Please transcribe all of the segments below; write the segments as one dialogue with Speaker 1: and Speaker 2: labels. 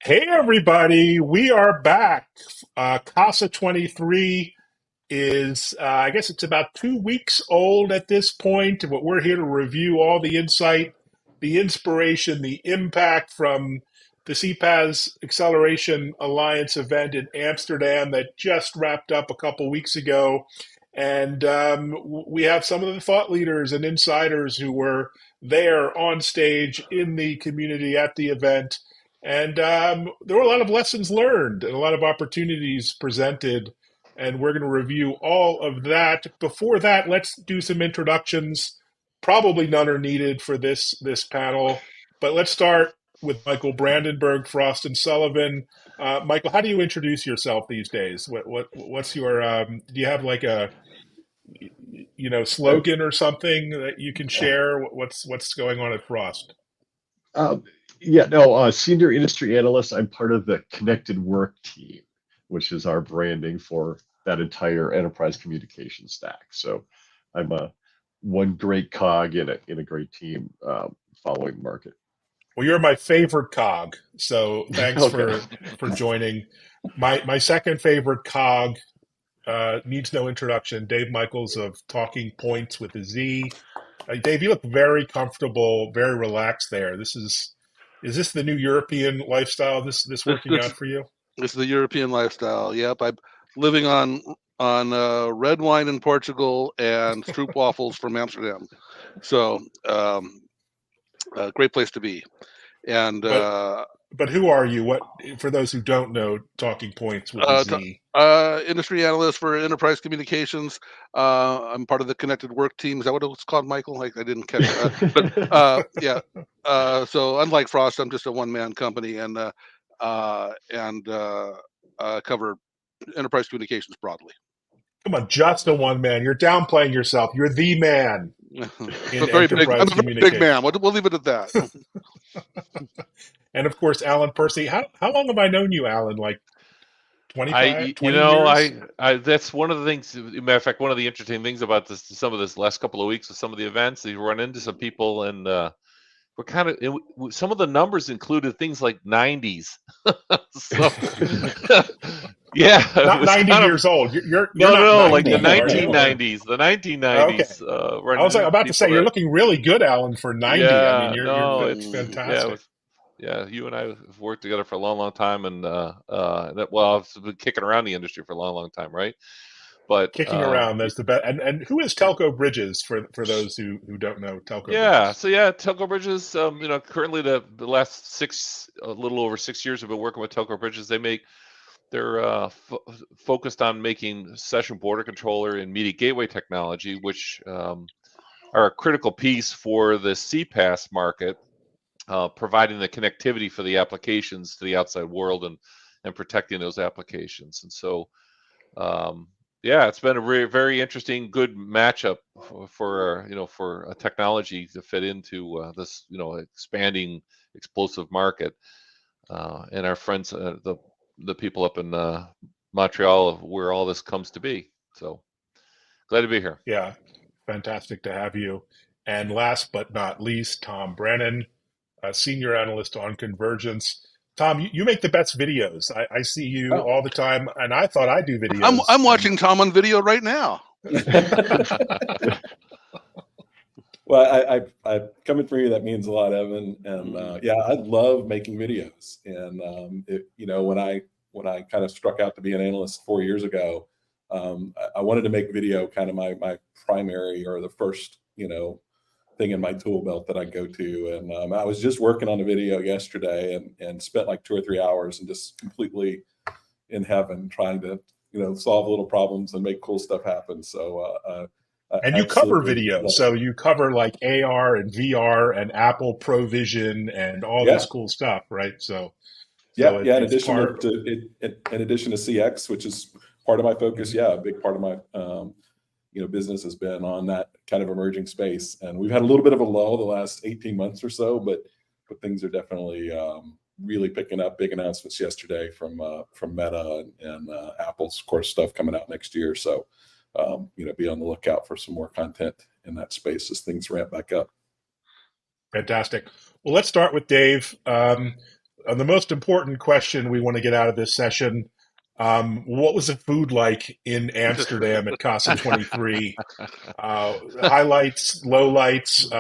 Speaker 1: Hey everybody, we are back. Casa 23 is, I guess it's about 2 weeks old at this point, but we're here to review all the insight, the inspiration, the impact from the CPaaS Acceleration Alliance event in Amsterdam that just wrapped up a couple weeks ago. And we have some of the thought leaders and insiders who were there on stage in the community at the event. And there were a lot of lessons learned and a lot of opportunities presented, and we're going to review all of that. Before that, let's do some introductions. Probably none are needed for this panel, but let's start with Michael Brandenburg, Frost and Sullivan. Michael, how do you introduce yourself these days? What's your do you have like a slogan or something that you can share? What's going on at Frost?
Speaker 2: Um, yeah, no, senior industry analyst. I'm part of the connected work team, which is our branding for that entire enterprise communication stack. So I'm one great cog in a great team following the market.
Speaker 1: Well, you're my favorite cog, so thanks
Speaker 2: Okay.
Speaker 1: for joining. My second favorite cog needs no introduction. Dave Michaels of Talking Points with a Z. Dave, you look very comfortable, very relaxed there. Is this the new European lifestyle? This
Speaker 3: This
Speaker 1: working
Speaker 3: this
Speaker 1: out for you?
Speaker 3: this is the European lifestyle. Yep, I'm living on red wine in Portugal and stroop waffles from Amsterdam. So great place to be. And
Speaker 1: But but who are you? What for those who don't know, Talking Points with a Z?
Speaker 3: industry analyst for enterprise communications. I'm part of the connected work team. Is that what it's called, Michael? I didn't catch that. But yeah. So unlike Frost, I'm just a one-man company and cover enterprise communications broadly.
Speaker 1: Come on, just a one man. You're downplaying yourself. You're the man in
Speaker 3: I'm a
Speaker 1: enterprise
Speaker 3: very big
Speaker 1: communication.
Speaker 3: man. We'll leave it at that.
Speaker 1: And of course, Alan Percy. How long have I known you, Alan? Like 25,
Speaker 4: You
Speaker 1: 20
Speaker 4: know,
Speaker 1: years?
Speaker 4: that's one of the things. As a matter of fact, one of the interesting things about some of this last couple of weeks with some of the events, you run into some people, and we're kind of some of the numbers included things like 90s. So, yeah, it
Speaker 1: Not
Speaker 4: was
Speaker 1: 90
Speaker 4: kind of
Speaker 1: years old. You're
Speaker 4: no,
Speaker 1: not
Speaker 4: no, like
Speaker 1: 90,
Speaker 4: the
Speaker 1: are you? Or
Speaker 4: 1990s, the
Speaker 1: okay.
Speaker 4: 1990s.
Speaker 1: I
Speaker 4: Running
Speaker 1: was like
Speaker 4: into
Speaker 1: about to say
Speaker 4: people
Speaker 1: you're
Speaker 4: that,
Speaker 1: looking really good, Alan, for 90. I mean,
Speaker 4: yeah,
Speaker 1: you're
Speaker 4: no,
Speaker 1: that's
Speaker 4: it's yeah, it
Speaker 1: fantastic.
Speaker 4: was. Yeah, you and I have worked together for a long, long time, and I've been kicking around the industry for a long, long time, right? But
Speaker 1: Kicking around, that's the best. And who is Telco Bridges for those who don't know Telco
Speaker 4: yeah,
Speaker 1: Bridges?
Speaker 4: so yeah, Telco Bridges. Currently the last a little over 6 years, I've been working with Telco Bridges. They're focused on making session border controller and media gateway technology, which are a critical piece for the CPaaS market. Providing the connectivity for the applications to the outside world and protecting those applications. And so, yeah, it's been a very, very interesting, good matchup for a technology to fit into this expanding explosive market. And our friends, the people up in Montreal, where all this comes to be. So glad to be here.
Speaker 1: Yeah, fantastic to have you. And last but not least, Tom Brennan, a senior analyst on convergence. Tom, you make the best videos. I see you
Speaker 2: Oh.
Speaker 1: all the time, and I thought I do
Speaker 3: I'm
Speaker 1: videos.
Speaker 3: I'm watching Tom on video right now.
Speaker 5: Well, I coming from you, that means a lot, Evan. And yeah, I love making videos. And when I kind of struck out to be an analyst 4 years ago, I wanted to make video kind of my primary or the first thing in my tool belt that I go to. And I was just working on a video yesterday and spent like 2 or 3 hours and just completely in heaven trying to solve little problems and make cool stuff happen. So
Speaker 1: And you cover video, so you cover like AR and VR and Apple Provision and all this cool stuff, right? So
Speaker 5: yeah. In
Speaker 1: it's
Speaker 5: addition
Speaker 1: part.
Speaker 5: to CX, which is part of my focus, a big part of my business has been on that kind of emerging space. And we've had a little bit of a lull the last 18 months or so, but things are definitely really picking up. Big announcements yesterday from Meta and Apple's course stuff coming out next year. So be on the lookout for some more content in that space as things ramp back up.
Speaker 1: Fantastic. Well, let's start with Dave. the most important question we want to get out of this session, what was the food like in Amsterdam at Casa 23? Highlights, lowlights,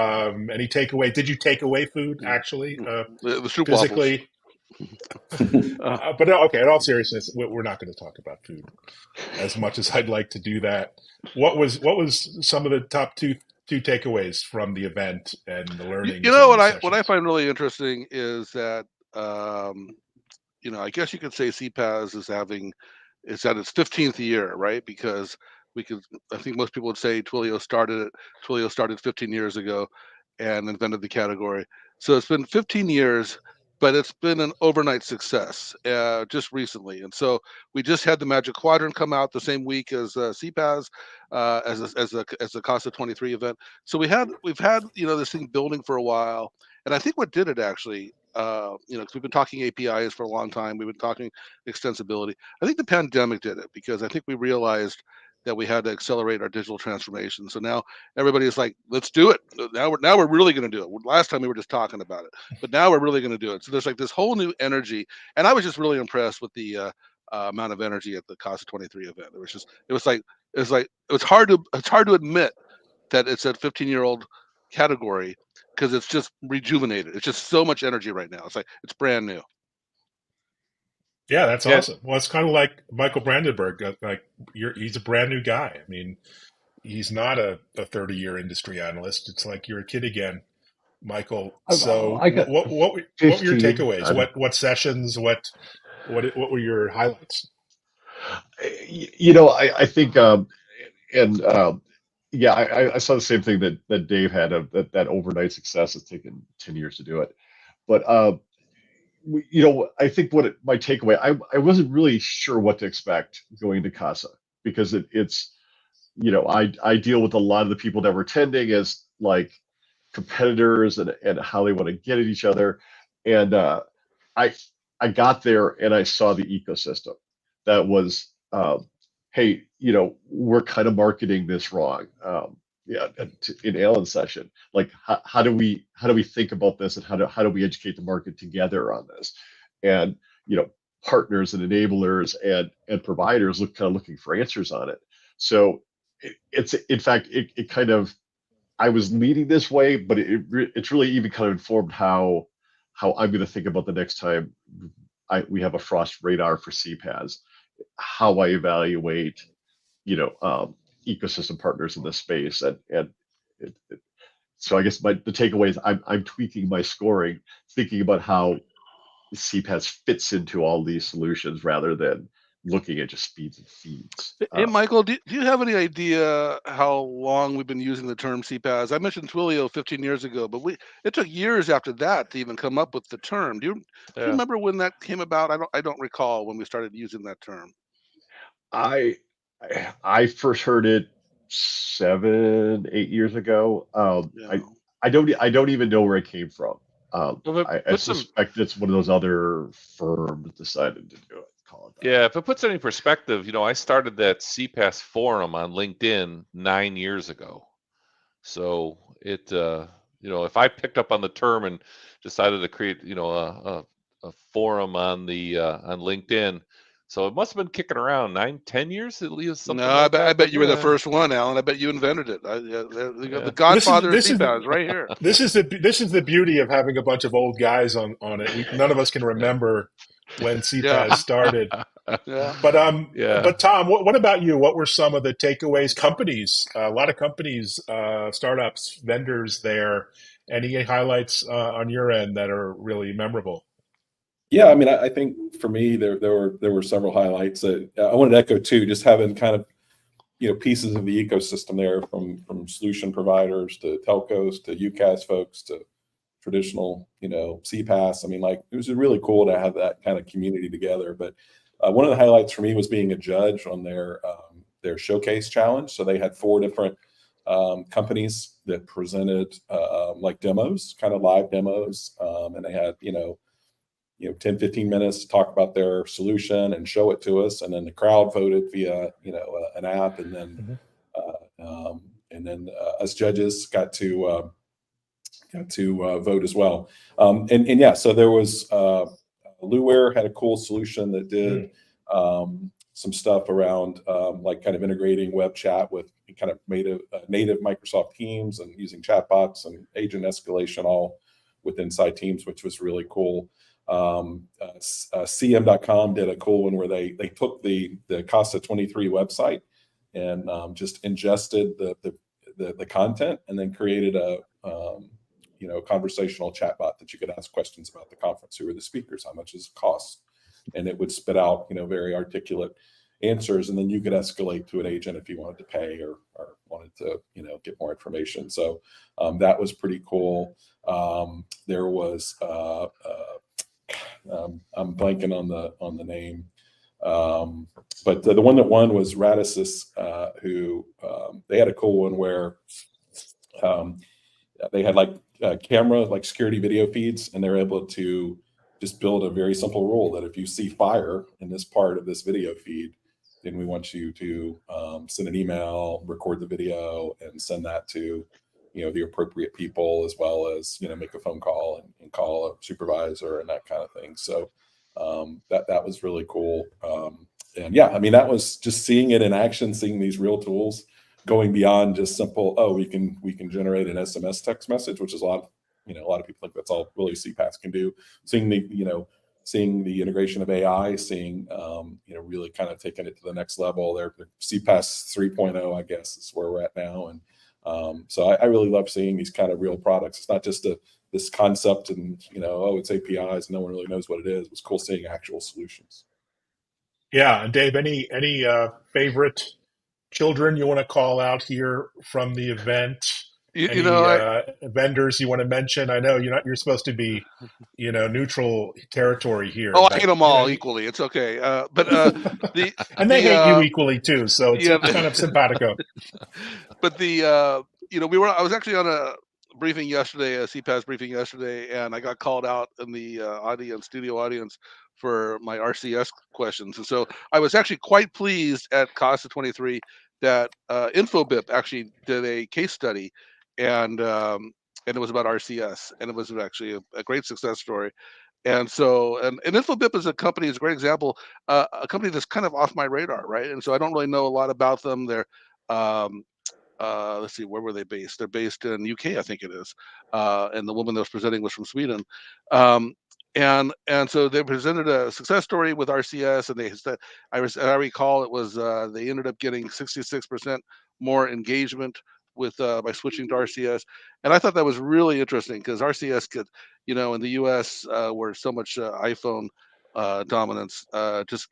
Speaker 1: any takeaway? Did you take away food, actually,
Speaker 3: The soup
Speaker 1: physically? But okay, in all seriousness, we're not going to talk about food as much as I'd like to do that. What was some of the top two takeaways from the event and the learnings?
Speaker 3: You know
Speaker 1: and the
Speaker 3: what I
Speaker 1: sessions?
Speaker 3: find really interesting is that I guess you could say CPaaS is at its 15th year, right? Because I think most people would say Twilio started 15 years ago and invented the category. So it's been 15 years, but it's been an overnight success just recently. And so we just had the Magic Quadrant come out the same week as CPaaS, as the Casa 23 event. So we've had this thing building for a while, and I think what did it actually, because we've been talking APIs for a long time, we've been talking extensibility. I think the pandemic did it because I think we realized that we had to accelerate our digital transformation. So now everybody is like, let's do it. Now we're really going to do it. Last time we were just talking about it, but now we're really going to do it. So there's like this whole new energy, and I was just really impressed with the amount of energy at the Casa 23 event. It was hard to admit that it's a 15-year-old category because it's just rejuvenated. It's just so much energy right now. It's brand new.
Speaker 1: Yeah, that's
Speaker 4: Yeah.
Speaker 1: awesome. Well, it's kind of like Michael Brandenburg. He's a brand new guy. I mean, he's not a 30-year industry analyst. It's like you're a kid again, Michael. So,
Speaker 2: I got
Speaker 1: what were your
Speaker 2: 15.
Speaker 1: takeaways? What sessions? What were your highlights?
Speaker 2: I think, yeah, I saw the same thing that Dave had, that overnight success. It's taken 10 years to do it. But I think my takeaway, I wasn't really sure what to expect going to Casa, because it's I deal with a lot of the people that were attending as like competitors, and how they want to get at each other. And I I got there and I saw the ecosystem that was, hey, we're kind of marketing this wrong. Yeah, in Alan's session, like how do we think about this, and how do we educate the market together on this? And partners and enablers and providers looking for answers on it. So it's in fact it kind of, I was leading this way, but it's really even kind of informed how I'm going to think about the next time we have a Frost radar for CPaaS, how I evaluate ecosystem partners in this space. So I guess the takeaway is I'm tweaking my scoring, thinking about how CPaaS fits into all these solutions rather than looking at just speeds and feeds.
Speaker 3: Hey, Michael, do you have any idea how long we've been using the term CPaaS? I mentioned Twilio 15 years ago, but it took years after that to even come up with the term. Do you remember when that came about? I don't recall when we started using that term.
Speaker 2: I first heard it 7, 8 years ago.
Speaker 3: Yeah.
Speaker 2: I don't even know where it came from.
Speaker 4: Well,
Speaker 2: I suspect it's one of those other firms decided to do it. Call it that.
Speaker 4: Yeah, if it puts it in perspective, I started that CPaaS forum on LinkedIn 9 years ago. So it, if I picked up on the term and decided to create, a forum on LinkedIn, so it must have been kicking around 9, 10 years at least.
Speaker 3: No, I bet you were the first one, Alan. I bet you invented it. The godfather of CPaaS right here.
Speaker 1: This is the beauty of having a bunch of old guys on it. None of us can remember when CPaaS started.
Speaker 3: Yeah.
Speaker 1: But Tom, what about you? What were some of the takeaways? Companies, a lot of companies, startups, vendors there. Any highlights on your end that are really memorable?
Speaker 5: Yeah, I mean, I think for me there were several highlights that I wanted to echo too. Just having kind of pieces of the ecosystem there, from solution providers to telcos to UCaaS folks to traditional CPaaS. I mean, like, it was really cool to have that kind of community together. But one of the highlights for me was being a judge on their showcase challenge. So they had 4 different companies that presented like demos, kind of live demos, and they had 10, 15 minutes to talk about their solution and show it to us. And then the crowd voted via, an app. And then, us judges got to vote as well. So there was Blueware had a cool solution that did some stuff around like kind of integrating web chat with kind of native Microsoft Teams and using chatbots and agent escalation all with inside Teams, which was really cool. CM.com did a cool one where they took the Casa 23 website and just ingested the content and then created a conversational chatbot that you could ask questions about the conference. Who are the speakers? How much does it cost? And it would spit out very articulate answers, and then you could escalate to an agent if you wanted to pay or wanted to get more information. So that was pretty cool. There was I'm blanking on the name, but the one that won was Radisys, who they had a cool one where they had like camera, like security video feeds, and they're able to just build a very simple rule that if you see fire in this part of this video feed, then we want you to send an email, record the video, and send that to the appropriate people, as well as make a phone call and call a supervisor and that kind of thing. So that was really cool. And yeah, I mean, that was just seeing it in action, seeing these real tools going beyond just simple, we can generate an SMS text message, which is a lot of people think that's all really CPaaS can do. Seeing the integration of AI, seeing really kind of taking it to the next level. Their CPaaS 3.0, I guess, is where we're at now. And so I really love seeing these kind of real products. It's not just this concept and it's APIs, no one really knows what it is. It was cool seeing actual solutions.
Speaker 1: Yeah, and Dave, any favorite children you want to call out here from the event? Vendors you want to mention? I know you're supposed to be neutral territory here.
Speaker 3: I hate them all equally. It's okay. But
Speaker 1: and they hate you equally too, so it's kind of simpatico.
Speaker 3: But I was actually on a briefing yesterday, a CPaaS briefing yesterday, and I got called out in the studio audience for my RCS questions. And so I was actually quite pleased at Casa 23 that Infobip actually did a case study, and it was about RCS, and it was actually a great success story. And so, and Infobip is a company, is a great example, a company that's kind of off my radar, right? And so I don't really know a lot about them. They're let's see, where were they based? They're based in UK, I think it is. And the woman that was presenting was from Sweden. And so they presented a success story with RCS, and they said, I recall it was they ended up getting 66% more engagement with by switching to RCS, and I thought that was really interesting because RCS could, in the US where so much iPhone dominance, just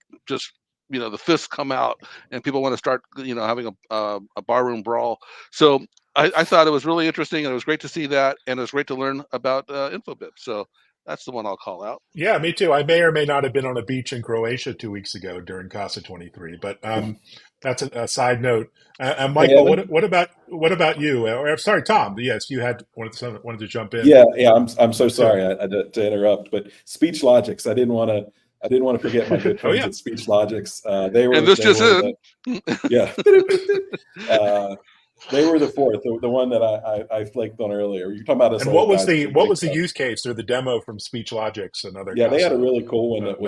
Speaker 3: the fists come out and people want to start having a barroom brawl. So I thought it was really interesting, and it was great to see that, and it was great to learn about Infobip. So that's the one I'll call out.
Speaker 1: Yeah, me too. I may or may not have been on a beach in Croatia 2 weeks ago during Casa 23, but that's a side note. Michael, what about you? Or sorry, Tom. Yes, you wanted to jump in.
Speaker 5: Yeah. I'm so sorry to interrupt, but Speech Logics. I didn't want to forget my good friends at Speech Logics. They were they were the fourth, the one that I flaked on earlier. You're talking about us.
Speaker 1: And what was the use case or the demo from Speech Logics and other?
Speaker 5: Yeah, they had a really cool one that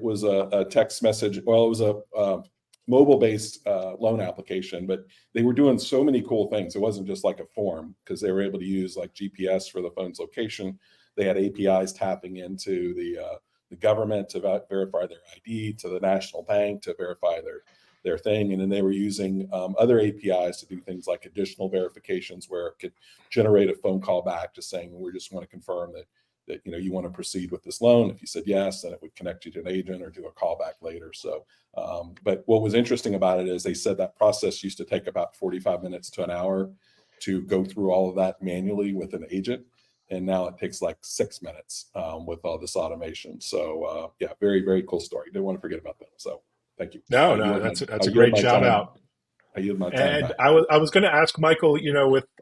Speaker 5: was a text message. Well, it was a mobile-based loan application, but they were doing so many cool things. It wasn't just like a form, because they were able to use like GPS for the phone's location. They had APIs tapping into the government to verify their ID, to the national bank to verify their thing, and then they were using other APIs to do things like additional verifications, where it could generate a phone call back just saying, we just want to confirm that you want to proceed with this loan. If you said yes, then it would connect you to an agent or do a call back later. So but what was interesting about it is they said that process used to take about 45 minutes to an hour to go through all of that manually with an agent, and now it takes like 6 minutes with all this automation. So yeah, very, very cool story. Didn't want to forget about them. So thank you.
Speaker 1: No, that's a great shout out.
Speaker 5: I yield my time back.
Speaker 1: I was going to ask Michael,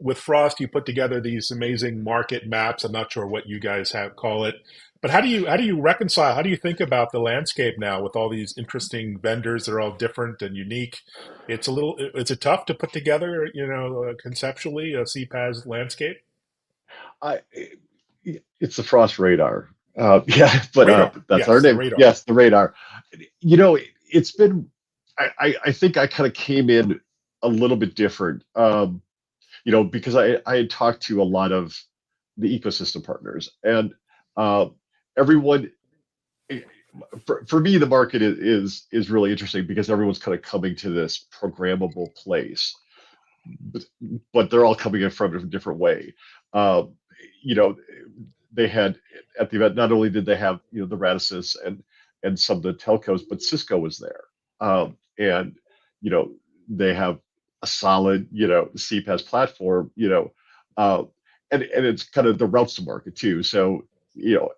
Speaker 1: with Frost, you put together these amazing market maps. I'm not sure what you guys call it, but how do you reconcile? How do you think about the landscape now with all these interesting vendors that are all different and unique? Is it tough to put together, conceptually a CPaaS landscape?
Speaker 2: It's the Frost radar. Yeah, but
Speaker 1: Radar.
Speaker 2: that's our
Speaker 1: Yes, the
Speaker 2: name.
Speaker 1: radar.
Speaker 2: Yes, the radar. It's been. I think I kind of came in a little bit different. Because I had talked to a lot of the ecosystem partners, and uh, everyone. For me, the market is really interesting because everyone's kind of coming to this programmable place, but, but they're all coming in from a different way. Um, you know, they had at the event, not only did they have the Radisys and some of the telcos, but Cisco was there, and you know they have a solid CPaaS platform, uh, and it's kind of the routes to market too. So you know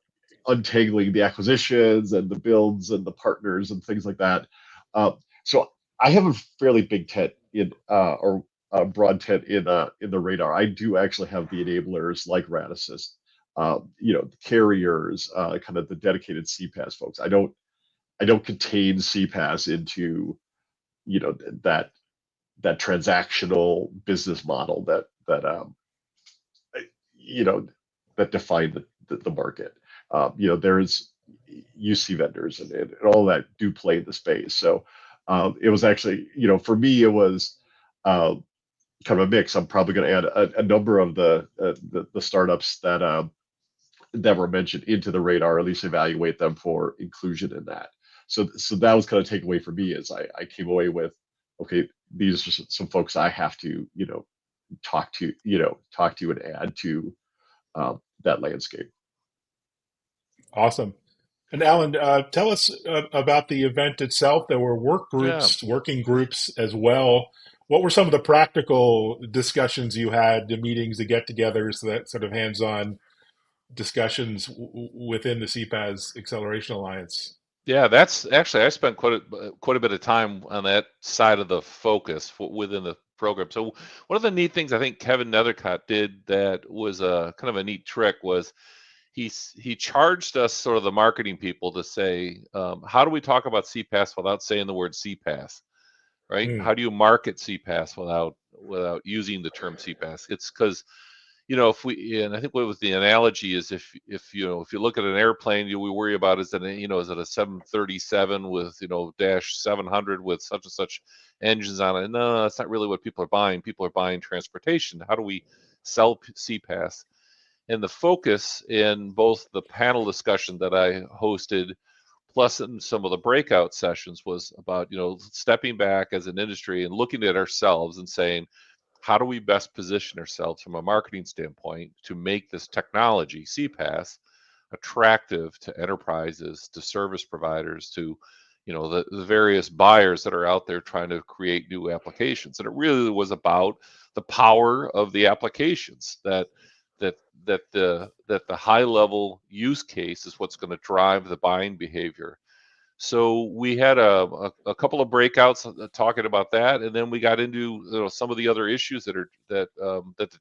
Speaker 2: untangling the acquisitions and the builds and the partners and things like that. So I have a fairly big tent in or broad tent in the radar. I do actually have the enablers like Radisys, the carriers, kind of the dedicated CPaaS folks. I don't contain CPaaS into you know that that transactional business model you know that define the market. There's UC vendors and all that do play in the space. So it was actually, for me, it was uh, kind of a mix. I'm probably going to add a number of the startups that were mentioned into the radar, or at least evaluate them for inclusion in that. So that was kind of takeaway for me is I came away with, okay, these are some folks I have to, talk to and add to that landscape.
Speaker 1: Awesome. And Alan, tell us about the event itself. There were
Speaker 4: Yeah.
Speaker 1: working groups as well. What were some of the practical discussions you had, the meetings, the get-togethers, that sort of hands-on discussions within the CPaaS Acceleration Alliance?
Speaker 4: Yeah, that's actually I spent quite a bit of time on that side of the focus within the program. So one of the neat things I think Kevin Nethercott did that was a kind of a neat trick was he charged us, sort of the marketing people, to say, how do we talk about CPaaS without saying the word CPaaS, right?
Speaker 1: Mm.
Speaker 4: How do you market CPaaS without using the term CPaaS? It's because if we, and I think what was the analogy is, if you look at an airplane, we worry about, is it a 737 with dash 700 with such and such engines on it? No, that's not really what people are buying. People are buying transportation. How do we sell CPaaS? And the focus in both the panel discussion that I hosted, plus in some of the breakout sessions, was about stepping back as an industry and looking at ourselves and saying, how do we best position ourselves from a marketing standpoint to make this technology, CPaaS, attractive to enterprises, to service providers, to the various buyers that are out there trying to create new applications? And it really was about the power of the applications, that the high level use case is what's going to drive the buying behavior. So we had a couple of breakouts talking about that, and then we got into some of the other issues that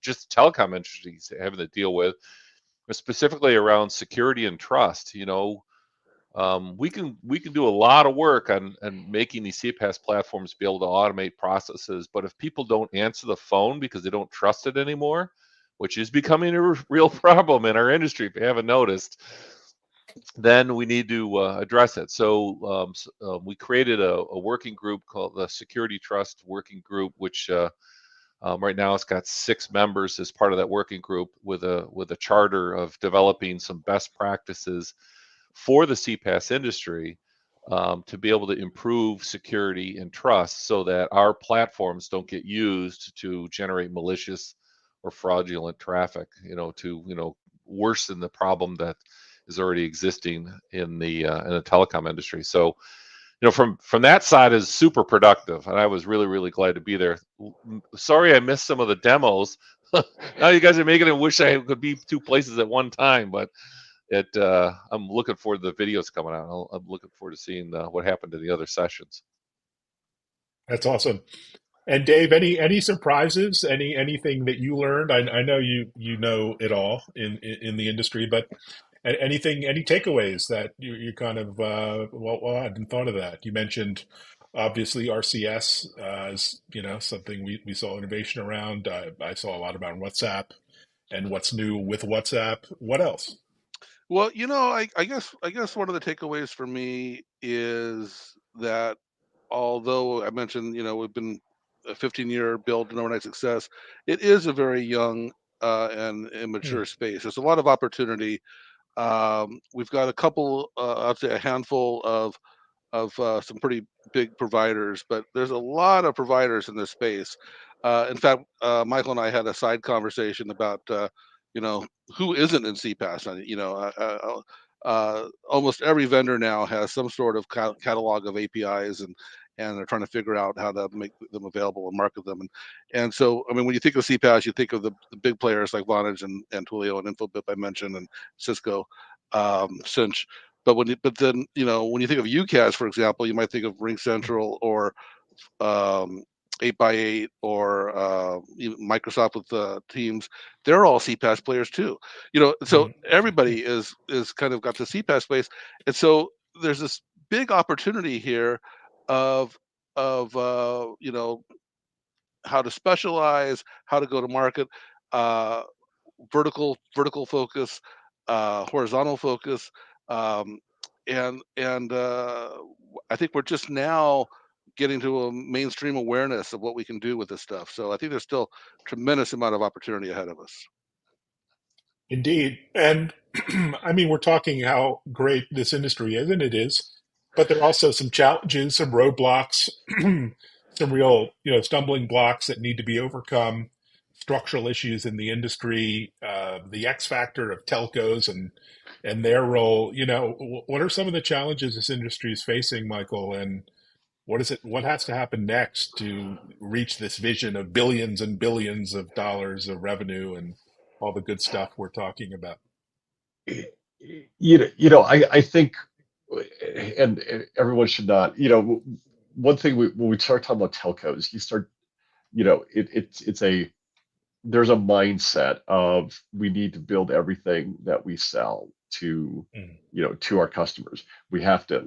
Speaker 4: just the telecom industry is having to deal with, specifically around security and trust. We can do a lot of work on making these CPaaS platforms be able to automate processes, but if people don't answer the phone because they don't trust it anymore, which is becoming a real problem in our industry, if you haven't noticed, then we need to address it. So we created a working group called the Security Trust Working Group, which right now it's got 6 members as part of that working group, with a charter of developing some best practices for the CPaaS industry, to be able to improve security and trust, so that our platforms don't get used to generate malicious or fraudulent traffic, to worsen the problem that is already existing in the telecom industry. So from that side is super productive, and I was really, really glad to be there. Sorry I missed some of the demos. Now you guys are making it wish I could be 2 places at one time, but I'm looking forward to the videos coming out. I'm looking forward to seeing what happened in the other sessions.
Speaker 1: That's awesome. And Dave, any surprises? Anything that you learned? I know you know it all in the industry, but any takeaways that you kind of well, I hadn't thought of that. You mentioned obviously RCS as something we saw innovation around. I saw a lot about WhatsApp and what's new with WhatsApp. What else?
Speaker 3: Well, I guess one of the takeaways for me is that although I mentioned, we've been a 15-year build and overnight success, it is a very young and immature
Speaker 1: Mm,
Speaker 3: space. There's a lot of opportunity. We've got a couple, I'd say a handful of some pretty big providers, but there's a lot of providers in this space. In fact, Michael and I had a side conversation about, you know, who isn't in CPaaS. Almost every vendor now has some sort of catalog of APIs, and they're trying to figure out how to make them available and market them. And so, I mean, when you think of CPaaS, you think of the big players like Vonage and Twilio and Infobip I mentioned, and Cisco, Cinch. But then, when you think of UCaaS, for example, you might think of RingCentral or um, 8x8 or even Microsoft with Teams. They're all CPaaS players too. So
Speaker 1: mm,
Speaker 3: everybody is kind of got the CPaaS space, and so there's this big opportunity here of how to specialize, how to go to market. Uh, vertical focus, horizontal focus, um, and I think we're just now getting to a mainstream awareness of what we can do with this stuff. So I think there's still tremendous amount of opportunity ahead of us.
Speaker 1: indeed. And I mean, we're talking how great this industry is, and it is, but there are also some challenges, some roadblocks, some real, stumbling blocks that need to be overcome, structural issues in the industry, the X factor of telcos and their role. What are some of the challenges this industry is facing, Michael? And what has to happen next to reach this vision of billions and billions of dollars of revenue and all the good stuff we're talking about?
Speaker 2: I think, and everyone should not, one thing when we start talking about telcos, you start, it's there's a mindset of we need to build everything that we sell to,
Speaker 1: Mm,
Speaker 2: to our customers. We have to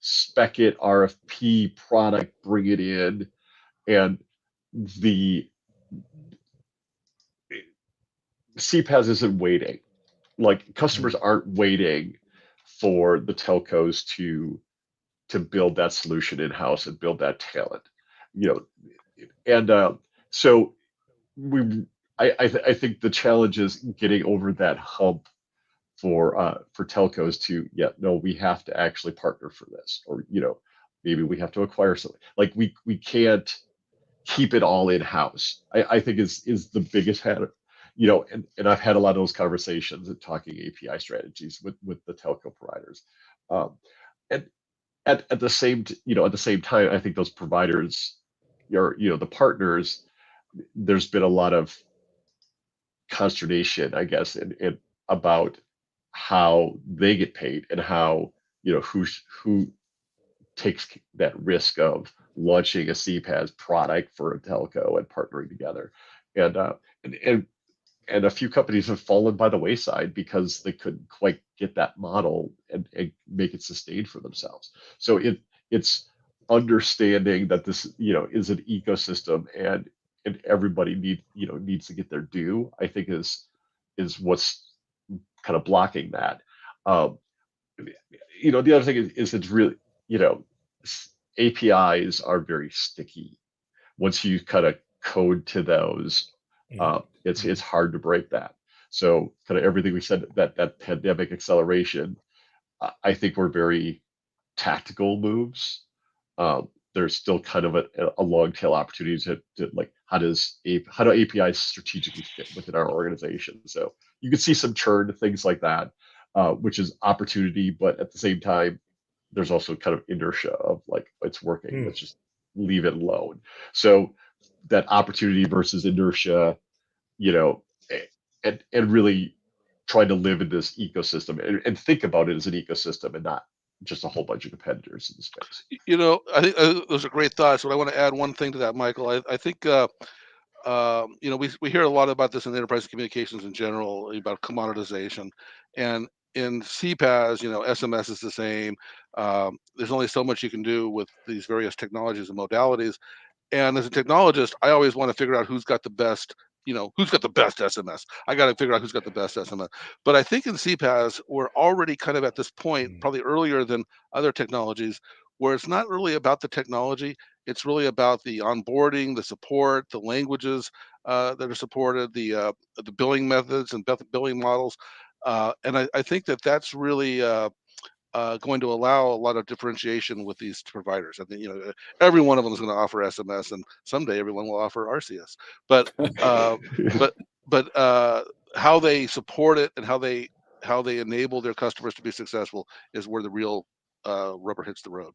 Speaker 2: spec it, RFP product, bring it in, and the CPaaS isn't waiting. Like customers
Speaker 1: mm,
Speaker 2: aren't waiting for the telcos to build that solution in house and build that talent, you know, and so we I think the challenge is getting over that hump for telcos to, yeah, no, we have to actually partner for this, or maybe we have to acquire something. Like we can't keep it all in house. I think is the biggest head, and I've had a lot of those conversations and talking API strategies with the telco providers. Um, and at the same at the same time, I think those providers, or the partners, there's been a lot of consternation, I guess, in about how they get paid and how who takes that risk of launching a CPaaS product for a telco and partnering together, and and and and a few companies have fallen by the wayside because they couldn't quite get that model and make it sustained for themselves. So it's understanding that this is an ecosystem, and everybody needs to get their due, I think is what's kind of blocking that. Um, the other thing is it's really, you know, APIs are very sticky. Once you kind of code to those,
Speaker 1: mm,
Speaker 2: it's hard to break that. So kind of everything we said, that pandemic acceleration, I think were very tactical moves. There's still kind of a long tail opportunity to like how do APIs strategically fit within our organization. So you can see some churn, things like that, which is opportunity, but at the same time, there's also kind of inertia of like it's working.
Speaker 1: mm.
Speaker 2: Let's just leave it alone. So that opportunity versus inertia, you know, and really trying to live in this ecosystem and think about it as an ecosystem and not just a whole bunch of competitors in the space.
Speaker 3: I think those are great thoughts. But I want to add one thing to that, Michael. I think we hear a lot about this in enterprise communications in general about commoditization, and in CPaaS, SMS is the same. There's only so much you can do with these various technologies and modalities. And as a technologist, I always want to figure out who's got the best who's got the best SMS. I got to figure out who's got the best SMS. But I think in CPaaS, we're already kind of at this point, probably earlier than other technologies, where it's not really about the technology. It's really about the onboarding, the support, the languages that are supported, the billing methods and billing models. And I think that that's really going to allow a lot of differentiation with these providers. I think every one of them is going to offer SMS, and someday everyone will offer RCS. But uh, but how they support it and how they enable their customers to be successful is where the real rubber hits the road.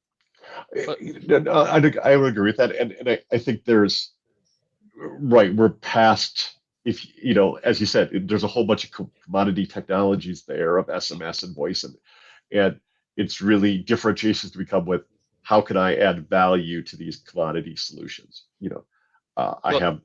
Speaker 2: I would agree with that, and I think there's right. We're past, if as you said, there's a whole bunch of commodity technologies there of SMS and voice, and it's really differentiations to become with how can I add value to these commodity solutions. I have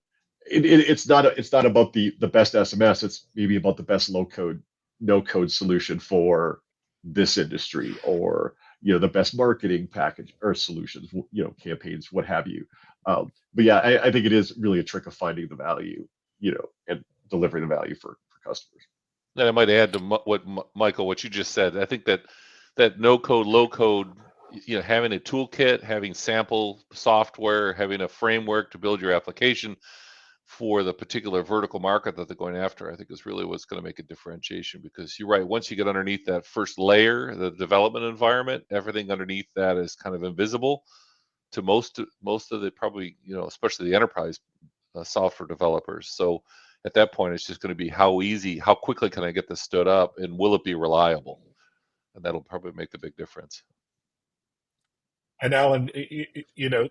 Speaker 2: it's not about the best SMS. It's maybe about the best low code, no code solution for this industry, or the best marketing package or solutions, campaigns, what have you. But yeah, I think it is really a trick of finding the value, and delivering the value for customers.
Speaker 4: And I might add to Michael, what you just said. I think that no code, low code, having a toolkit, having sample software, having a framework to build your application for the particular vertical market that they're going after, I think is really what's going to make a differentiation. Because you're right, once you get underneath that first layer, the development environment, everything underneath that is kind of invisible to most of the, probably, especially the enterprise software developers. So at that point, it's just going to be how quickly can I get this stood up, and will it be reliable? And that'll probably make the big difference.
Speaker 1: And Alan,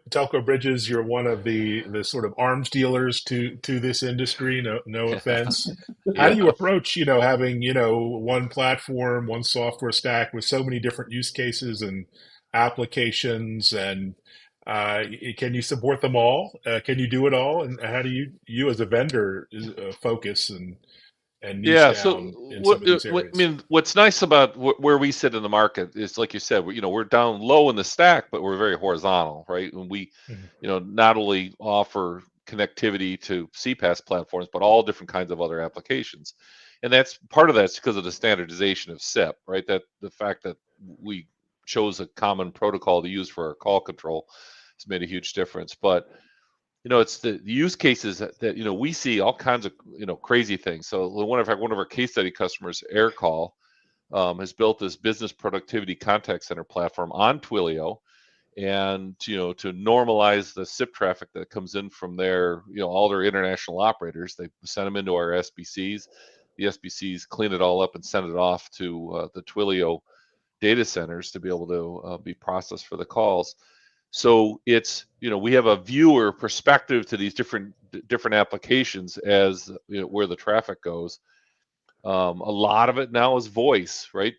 Speaker 1: Telco Bridges, you're one of the sort of arms dealers to this industry. No offense. How do you approach, having, one platform, one software stack with so many different use cases and applications, and can you support them all? Can you do it all? And how do you as a vendor focus and niche down in some of these areas?
Speaker 4: What's nice about where we sit in the market is, like you said, we're down low in the stack, but we're very horizontal, right? And we, not only offer connectivity to CPaaS platforms, but all different kinds of other applications. And that's part of that's because of the standardization of SIP, right? That the fact that we chose a common protocol to use for our call control has made a huge difference. But it's the use cases that we see all kinds of crazy things. So one of our case study customers, Aircall, has built this business productivity contact center platform on Twilio, and to normalize the SIP traffic that comes in from all their international operators. They send them into our SBCs. The SBCs clean it all up and send it off to the Twilio data centers to be able to be processed for the calls. So it's, we have a viewer perspective to these different applications as where the traffic goes. A lot of it now is voice, right?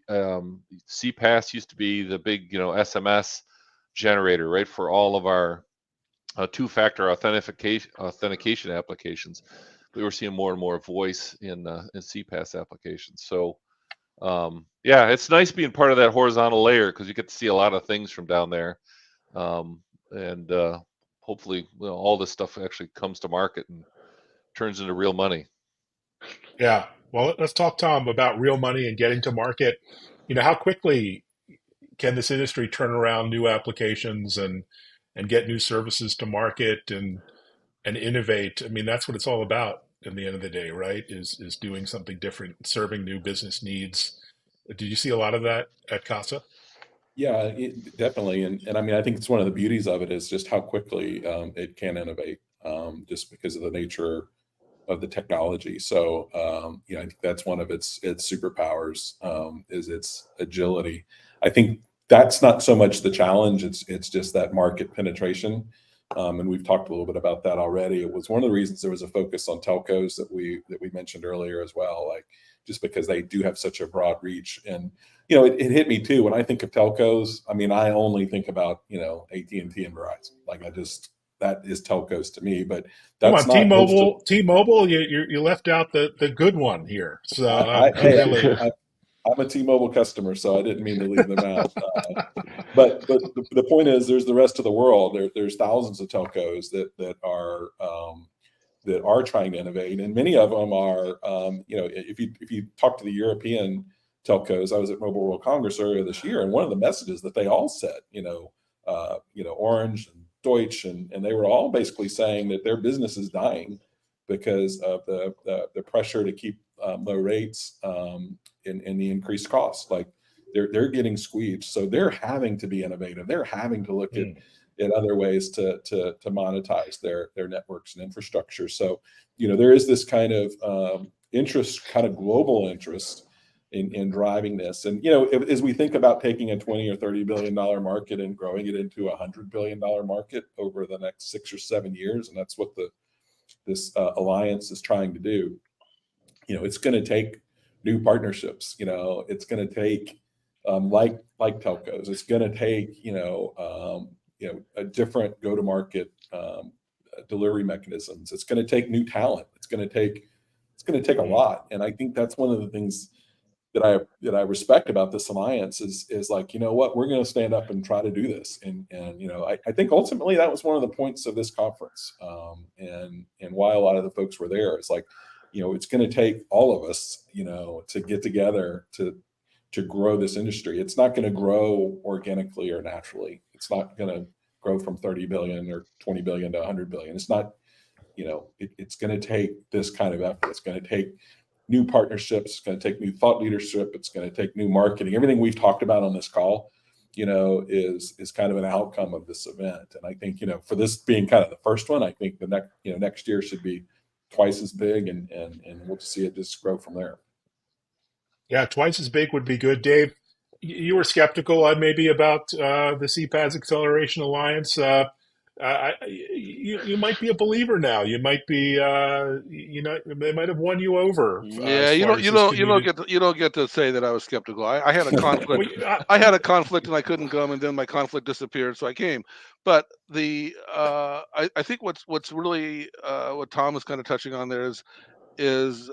Speaker 4: CPaaS used to be the big, SMS generator, right, for all of our two-factor authentication applications. We were seeing more and more voice in CPaaS applications. So yeah, it's nice being part of that horizontal layer, because you get to see a lot of things from down there. And hopefully all this stuff actually comes to market and turns into real money.
Speaker 1: Yeah. Well, let's talk, Tom, about real money and getting to market. How quickly can this industry turn around new applications and get new services to market and innovate? I mean, that's what it's all about in the end of the day, right? Is doing something different, serving new business needs. Did you see a lot of that at CASA?
Speaker 5: Yeah, definitely. And I mean, I think it's one of the beauties of it is just how quickly it can innovate, just because of the nature of the technology. So, I think that's one of its superpowers, is its agility. I think that's not so much the challenge. It's just that market penetration. And we've talked a little bit about that already. It was one of the reasons there was a focus on telcos that we mentioned earlier as well, like just because they do have such a broad reach. And it hit me too when I think of telcos. I mean, I only think about AT&T and Verizon. Like that is telcos to me. But that's
Speaker 1: come on, T-Mobile. You left out the good one here. So
Speaker 5: I'm a T-Mobile customer, so I didn't mean to leave them out. But the point is, there's the rest of the world. There's thousands of telcos that are that are trying to innovate, and many of them are, if you talk to the European telcos. I was at Mobile World Congress earlier this year, and one of the messages that they all said, Orange and Deutsche, and they were all basically saying that their business is dying because of the pressure to keep low rates and the increased costs. Like they're getting squeezed, so they're having to be innovative. They're having to look at other ways to monetize their networks and infrastructure. So there is this kind of interest, kind of global interest in driving this. And as we think about taking a $20 or $30 billion market and growing it into a $100 billion market over the next 6 or 7 years, and that's what this alliance is trying to do. It's going to take new partnerships. It's going to take like telcos. It's going to take a different go-to-market delivery mechanisms. It's going to take new talent. It's going to take a lot. And I think that's one of the things that I respect about this alliance is like, what, we're going to stand up and try to do this. And I think ultimately that was one of the points of this conference. And why a lot of the folks were there. It's like, it's going to take all of us, to get together to grow this industry. It's not going to grow organically or naturally. It's not going to grow from 30 billion or 20 billion to 100 billion. It's not, it's going to take this kind of effort. It's going to take new partnerships. It's going to take new thought leadership. It's going to take new marketing. Everything we've talked about on this call, is kind of an outcome of this event. And I think, for this being kind of the first one, I think the next year should be twice as big, and we'll see it just grow from there.
Speaker 1: Yeah, twice as big would be good. Dave, you were skeptical maybe about the CPaaS Acceleration Alliance. You might be a believer now. You might be, they might have won you over.
Speaker 3: Yeah, you don't get to say that I was skeptical. I had a conflict. I had a conflict and I couldn't come, and then my conflict disappeared, so I came. But I think what's really what Tom is kind of touching on there is there's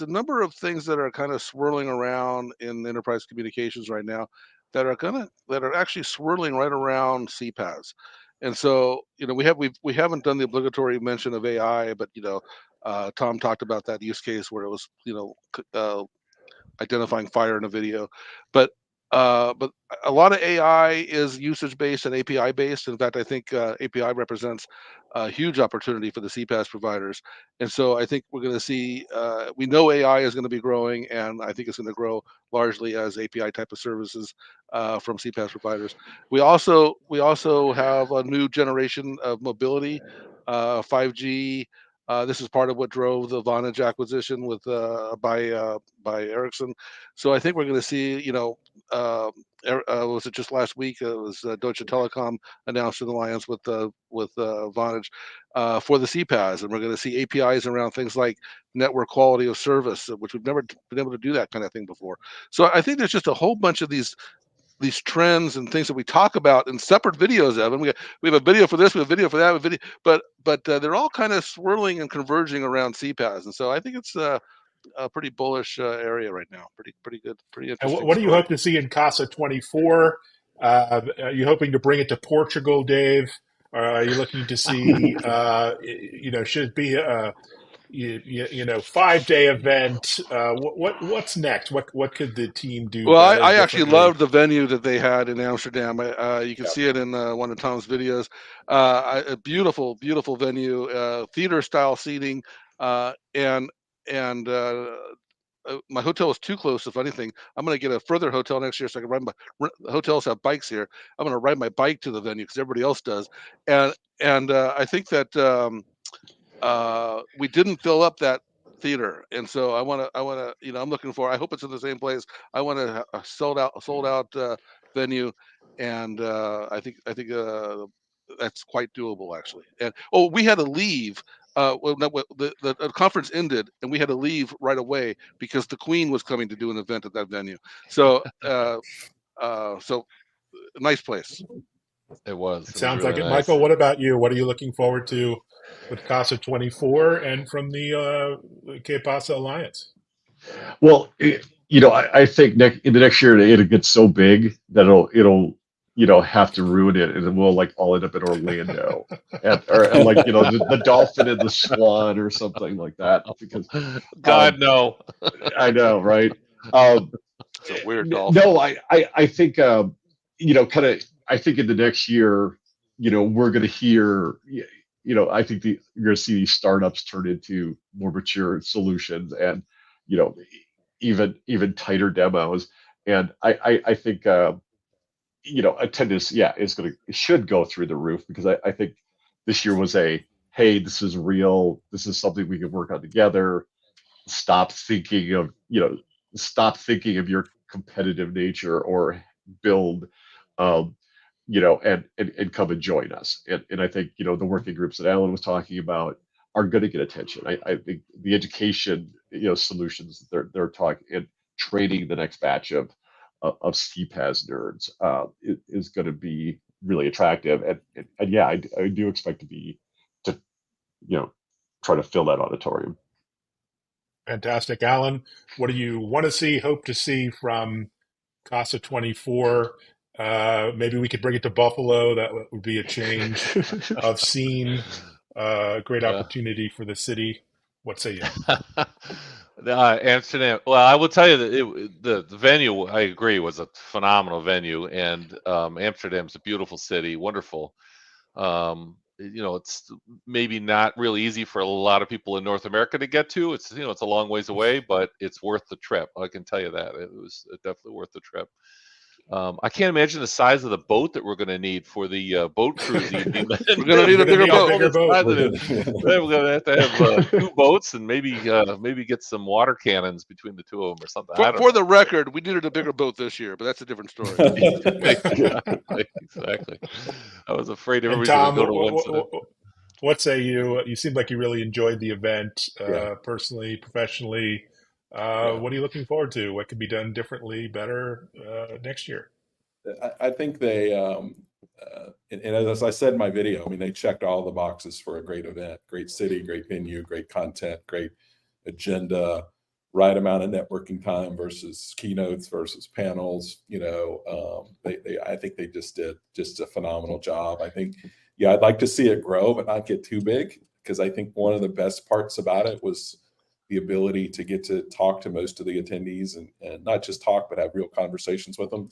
Speaker 3: a number of things that are kind of swirling around in enterprise communications right now that are actually swirling right around CPaaS. And so, we haven't done the obligatory mention of AI, but Tom talked about that use case where it was identifying fire in a video, but a lot of AI is usage based and API based. In fact, I think API represents a huge opportunity for the CPaaS providers, and so I think we're going to see. We know AI is going to be growing, and I think it's going to grow largely as API type of services from CPaaS providers. We also have a new generation of mobility, 5G. This is part of what drove the Vonage acquisition by Ericsson. So I think we're going to see, was it just last week? It was Deutsche Telekom announced an alliance with Vonage for the CPaaS, and we're going to see APIs around things like network quality of service, which we've never been able to do that kind of thing before. So I think there's just a whole bunch of these trends and things that we talk about in separate videos, Evan. We have a video for this, we have a video for that, but they're all kind of swirling and converging around CPaaS, and so I think it's a pretty bullish area right now. Pretty good, pretty interesting.
Speaker 1: And what do you hope to see in CASA 24? Are you hoping to bring it to Portugal, Dave? Or are you looking to see, should it be a 5-day event? What's next? What could the team do?
Speaker 3: Well, I actually loved the venue that they had in Amsterdam. You can see it in one of Tom's videos. A beautiful venue, theater style seating, and my hotel is too close. If anything, I'm going to get a further hotel next year so I can ride hotels have bikes here. I'm going to ride my bike to the venue because everybody else does, and I think that we didn't fill up that theater, and so I want to, I'm looking for. I hope it's in the same place. I want a sold out venue, and I think that's quite doable actually. And we had to leave. The conference ended, and we had to leave right away because the Queen was coming to do an event at that venue. So, so nice place.
Speaker 4: It was.
Speaker 1: It sounds
Speaker 4: really
Speaker 1: like it.
Speaker 4: nice.
Speaker 1: Michael, what about you? What are you looking forward to with CASA 24 and from the CPaaS Alliance?
Speaker 2: Well, I think in the next year it'll get so big that it'll have to ruin it, and then we'll like all end up in Orlando, or like the dolphin and the swan or something like that. Because
Speaker 4: God no.
Speaker 2: I know, right?
Speaker 3: It's a weird dolphin.
Speaker 2: No, I think I think in the next year, we're going to hear, I think you're going to see these startups turn into more mature solutions, and even tighter demos. And I think attendance, should go through the roof, because I think this year was hey, this is real, this is something we can work on together. Stop thinking of your competitive nature, or build, um, and come and join us. And I think, the working groups that Alan was talking about are going to get attention. I think the education, solutions they're talking, and training the next batch of CPaaS nerds is going to be really attractive. And yeah, I do expect to try to fill that auditorium.
Speaker 1: Fantastic. Alan, what do you want to see, hope to see from CASA 24? Maybe we could bring it to Buffalo. That would be a change of scene. Great opportunity for the city. What say you?
Speaker 4: Amsterdam. Well, I will tell you that the venue, I agree, was a phenomenal venue, and Amsterdam's a beautiful city, wonderful. It's maybe not really easy for a lot of people in North America to get to. It's it's a long ways away, but it's worth the trip. I can tell you that it was definitely worth the trip. I can't imagine the size of the boat that we're going to need for the boat cruise evening.
Speaker 3: We're going to need a bigger boat.
Speaker 4: We're going to have to have 2 boats, and maybe get some water cannons between the 2 of them or something.
Speaker 3: For the record, we needed a bigger boat this year, but that's a different story.
Speaker 4: Exactly. I was afraid everybody's
Speaker 1: Tom,
Speaker 4: going to go to one.
Speaker 1: What say you? You seem like you really enjoyed the event, personally, professionally. What are you looking forward to? What could be done differently, better next year?
Speaker 5: I think they, and as I said in my video, I mean, they checked all the boxes for a great event, great city, great venue, great content, great agenda, right amount of networking time versus keynotes versus panels. I think they just did a phenomenal job. I think, I'd like to see it grow, but not get too big, because I think one of the best parts about it was the ability to get to talk to most of the attendees, and not just talk, but have real conversations with them.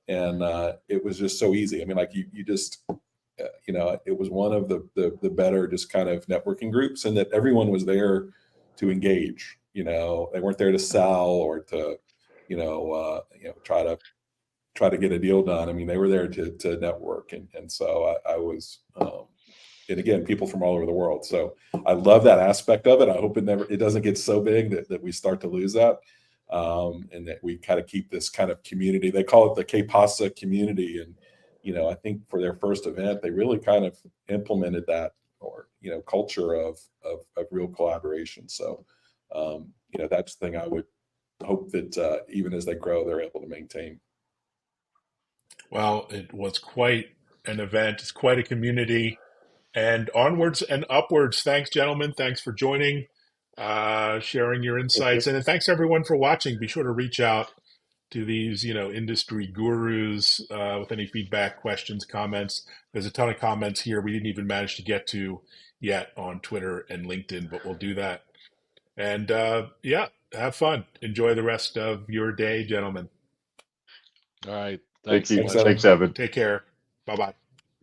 Speaker 5: And it was just so easy. I mean, like you just, it was one of the better just kind of networking groups, and that everyone was there to engage. They weren't there to sell or to, try to get a deal done. I mean, they were there to network, and so I was. And again, people from all over the world. So I love that aspect of it. I hope it doesn't get so big that we start to lose that, and that we kind of keep this kind of community. They call it the CPaaS community, and I think for their first event, they really kind of implemented that, or culture of real collaboration. So that's the thing I would hope that even as they grow, they're able to maintain.
Speaker 1: Well, it was quite an event. It's quite a community. And onwards and upwards. Thanks, gentlemen. Thanks for joining, sharing your insights. And thanks, everyone, for watching. Be sure to reach out to these, industry gurus with any feedback, questions, comments. There's a ton of comments here we didn't even manage to get to yet on Twitter and LinkedIn, but we'll do that. And have fun. Enjoy the rest of your day, gentlemen.
Speaker 4: All right.
Speaker 2: Thank
Speaker 4: Thanks.
Speaker 2: you. Thanks, Evan.
Speaker 1: Take care. Bye-bye.